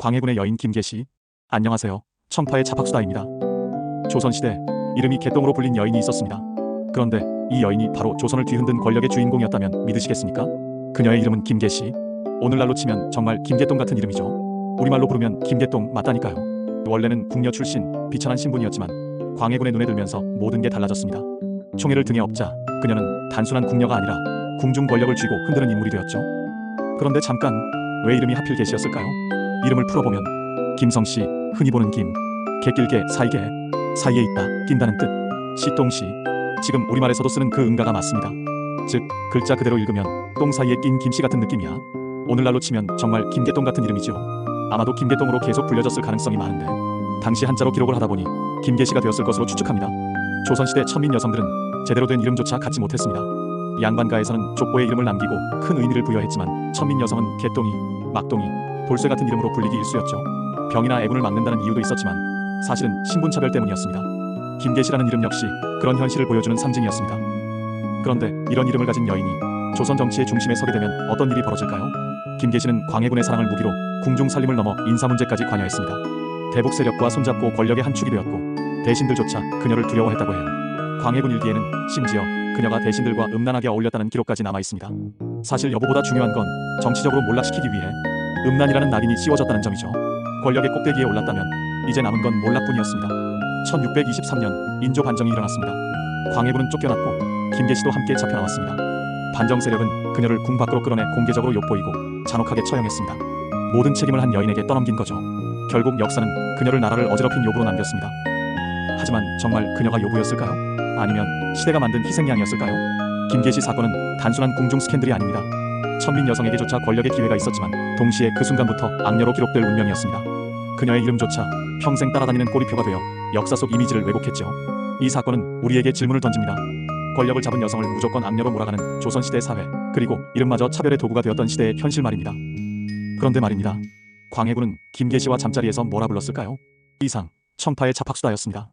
광해군의 여인 김계시. 안녕하세요. 청파의 차박수다입니다. 조선시대 이름이 개똥으로 불린 여인이 있었습니다. 그런데 이 여인이 바로 조선을 뒤흔든 권력의 주인공이었다면 믿으시겠습니까? 그녀의 이름은 김계시. 오늘날로 치면 정말 김개똥 같은 이름이죠. 우리말로 부르면 김개똥 맞다니까요. 원래는 궁녀 출신 비천한 신분이었지만 광해군의 눈에 들면서 모든 게 달라졌습니다. 총애를 등에 업자 그녀는 단순한 궁녀가 아니라 궁중 권력을 쥐고 흔드는 인물이 되었죠. 그런데 잠깐, 왜 이름이 하필 계시였을까요? 이름을 풀어보면 김성씨, 흔히 보는 김, 개길게 사이게, 사이에 있다, 낀다는 뜻, 시똥시. 지금 우리말에서도 쓰는 그 응가가 맞습니다. 즉 글자 그대로 읽으면 똥 사이에 낀 김씨 같은 느낌이야. 오늘날로 치면 정말 김개똥 같은 이름이죠. 아마도 김개똥으로 계속 불려졌을 가능성이 많은데 당시 한자로 기록을 하다 보니 김계시가 되었을 것으로 추측합니다. 조선시대 천민 여성들은 제대로 된 이름조차 갖지 못했습니다. 양반가에서는 족보의 이름을 남기고 큰 의미를 부여했지만 천민 여성은 개똥이, 막똥이, 돌쇠 같은 이름으로 불리기 일쑤였죠. 병이나 애군을 막는다는 이유도 있었지만 사실은 신분차별 때문이었습니다. 김계시라는 이름 역시 그런 현실을 보여주는 상징이었습니다. 그런데 이런 이름을 가진 여인이 조선 정치의 중심에 서게 되면 어떤 일이 벌어질까요? 김계시는 광해군의 사랑을 무기로 궁중 살림을 넘어 인사 문제까지 관여했습니다. 대북 세력과 손잡고 권력의 한 축이 되었고 대신들조차 그녀를 두려워했다고 해요. 광해군 일기에는 심지어 그녀가 대신들과 음란하게 어울렸다는 기록까지 남아있습니다. 사실 여보보다 중요한 건 정치적으로 몰락시키기 위해 음란이라는 낙인이 씌워졌다는 점이죠. 권력의 꼭대기에 올랐다면 이제 남은 건 몰락뿐이었습니다. 1623년 인조 반정이 일어났습니다. 광해군은 쫓겨났고 김계시도 함께 잡혀나왔습니다. 반정 세력은 그녀를 궁 밖으로 끌어내 공개적으로 욕보이고 잔혹하게 처형했습니다. 모든 책임을 한 여인에게 떠넘긴 거죠. 결국 역사는 그녀를 나라를 어지럽힌 요부로 남겼습니다. 하지만 정말 그녀가 요부였을까요? 아니면 시대가 만든 희생양이었을까요? 김계시 사건은 단순한 궁중 스캔들이 아닙니다. 천민 여성에게조차 권력의 기회가 있었지만 동시에 그 순간부터 악녀로 기록될 운명이었습니다. 그녀의 이름조차 평생 따라다니는 꼬리표가 되어 역사 속 이미지를 왜곡했죠. 이 사건은 우리에게 질문을 던집니다. 권력을 잡은 여성을 무조건 악녀로 몰아가는 조선시대 사회, 그리고 이름마저 차별의 도구가 되었던 시대의 현실 말입니다. 그런데 말입니다. 광해군은 김계시와 잠자리에서 뭐라 불렀을까요? 이상 청파의 차박수다였습니다.